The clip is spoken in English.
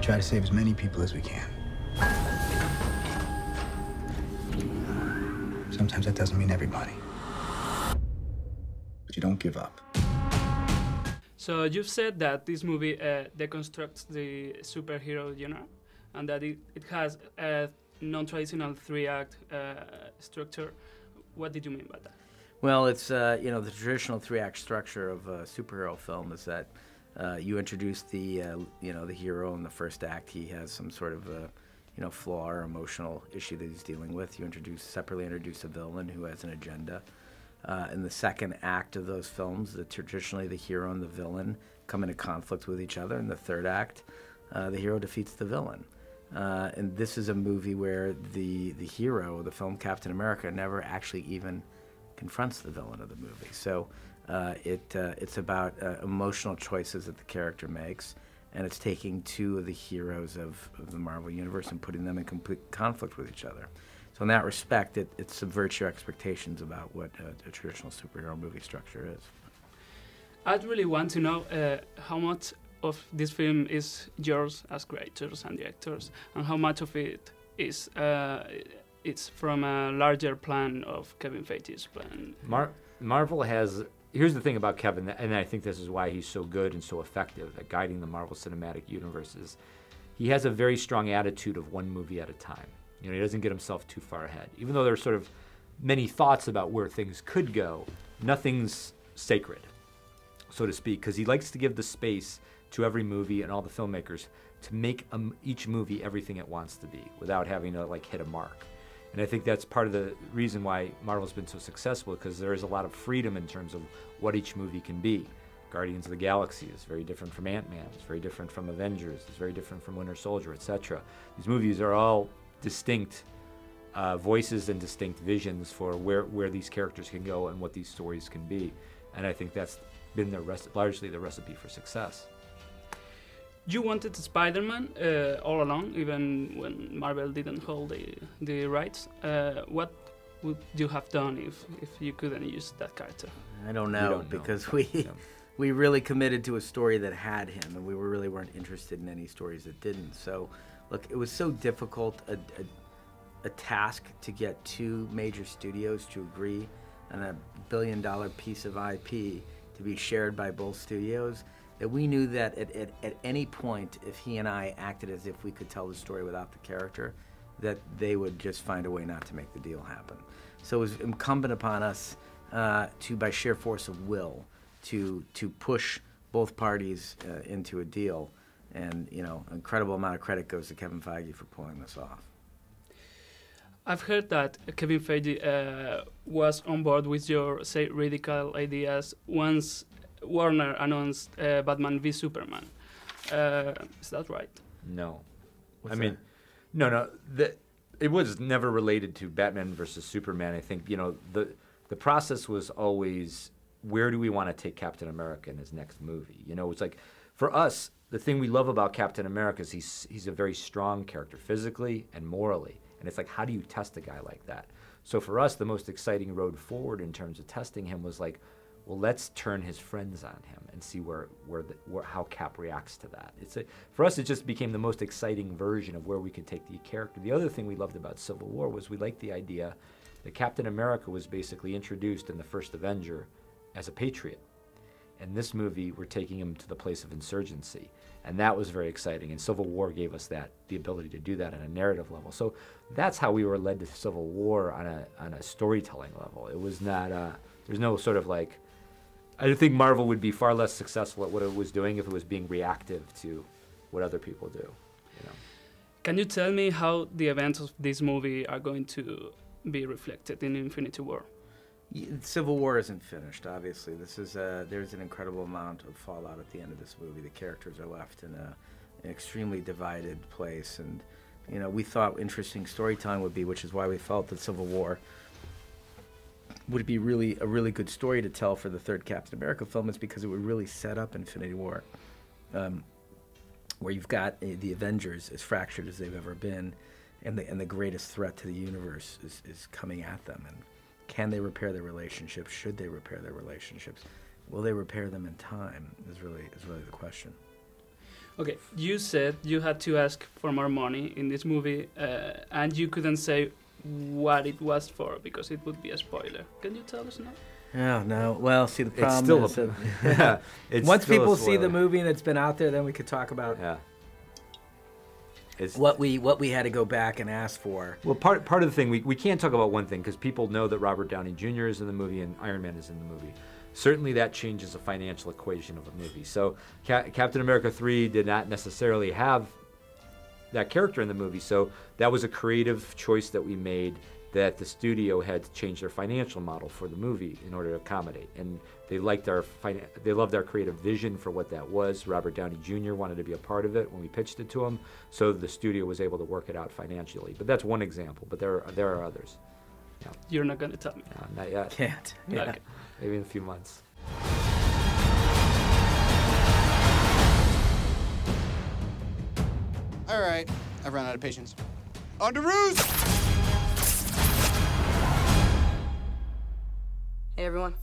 try to save as many people as we can. Sometimes that doesn't mean everybody. But you don't give up. So you've said that this movie deconstructs the superhero genre, and that it has a non-traditional three-act structure. What did you mean by that? Well, it's you know, the traditional three-act structure of a superhero film is that you introduce the you know, the hero in the first act. He has some sort of you know, flaw or emotional issue that he's dealing with. You separately introduce a villain who has an agenda. In the second act of those films, traditionally the hero and the villain come into conflict with each other. In the third act, the hero defeats the villain. And this is a movie where the hero, the film Captain America, never actually even confronts the villain of the movie. So it's about emotional choices that the character makes, and it's taking two of the heroes of the Marvel Universe and putting them in complete conflict with each other. So in that respect, it subverts your expectations about what a traditional superhero movie structure is. I'd really want to know how much of this film is yours as creators and directors, and how much of it is it's from a larger plan of Kevin Feige's plan. Marvel has. Here's the thing about Kevin, and I think this is why he's so good and so effective at guiding the Marvel Cinematic Universe, is he has a very strong attitude of one movie at a time. You know, he doesn't get himself too far ahead. Even though there's sort of many thoughts about where things could go, nothing's sacred, so to speak, because he likes to give the space to every movie and all the filmmakers to make each movie everything it wants to be without having to like hit a mark. And I think that's part of the reason why Marvel's been so successful, because there is a lot of freedom in terms of what each movie can be. Guardians of the Galaxy is very different from Ant-Man, it's very different from Avengers, it's very different from Winter Soldier, etc. These movies are all distinct voices and distinct visions for where these characters can go and what these stories can be. And I think that's been largely the recipe for success. You wanted Spider-Man all along, even when Marvel didn't hold the rights. What would you have done if you couldn't use that character? I don't know, because we really committed to a story that had him, and we really weren't interested in any stories that didn't. So, look, it was so difficult a task to get two major studios to agree on a billion-dollar piece of IP to be shared by both studios, that we knew that at any point, if he and I acted as if we could tell the story without the character, that they would just find a way not to make the deal happen. So it was incumbent upon us to, by sheer force of will, to push both parties into a deal. And, you know, an incredible amount of credit goes to Kevin Feige for pulling this off. I've heard that Kevin Feige was on board with your, say, radical ideas once Warner announced Batman v Superman. Is that right? No. What's I mean, no. It was never related to Batman versus Superman. I think, you know, the process was always, where do we want to take Captain America in his next movie? You know, it's like, for us, the thing we love about Captain America is he's a very strong character, physically and morally. And it's like, how do you test a guy like that? So for us, the most exciting road forward in terms of testing him was like, well, let's turn his friends on him and see how Cap reacts to that. For us, it just became the most exciting version of where we could take the character. The other thing we loved about Civil War was we liked the idea that Captain America was basically introduced in the first Avenger as a patriot. In this movie, we're taking him to the place of insurgency. And that was very exciting. And Civil War gave us the ability to do that at a narrative level. So that's how we were led to Civil War on a storytelling level. It was not, there's no sort of like, I think Marvel would be far less successful at what it was doing if it was being reactive to what other people do. You know? Can you tell me how the events of this movie are going to be reflected in Infinity War? Civil War isn't finished, obviously. There's an incredible amount of fallout at the end of this movie. The characters are left in an extremely divided place, and you know, we thought interesting storytelling would be, which is why we felt that Civil War would be a really good story to tell for the third Captain America film, is because it would really set up Infinity War, where you've got the Avengers as fractured as they've ever been, and the greatest threat to the universe is coming at them. And can they repair their relationships? Should they repair their relationships? Will they repair them in time? Is really the question. Okay, you said you had to ask for more money in this movie, and you couldn't say what it was for because it would be a spoiler. Can you tell us now? Oh, no. Well, see, the problem It's still is yeah, it's once still a people see the spoiler. movie and it's been out there, then we could talk about Yeah. It's, what we had to go back and ask for. well, part of the thing, we can't talk about one thing because people know that Robert Downey Jr. is in the movie and Iron Man is in the movie. Certainly that changes the financial equation of a movie. So Captain America 3 did not necessarily have that character in the movie, so that was a creative choice that we made, that the studio had to change their financial model for the movie in order to accommodate. And they liked they loved our creative vision for what that was. Robert Downey Jr. wanted to be a part of it when we pitched it to him, so the studio was able to work it out financially. But that's one example, but there are others. Yeah. You're not gonna tell me. Not yet. Can't. Yeah. Okay. Maybe in a few months. All right, I've run out of patience. On to Ruse! Hey, everyone.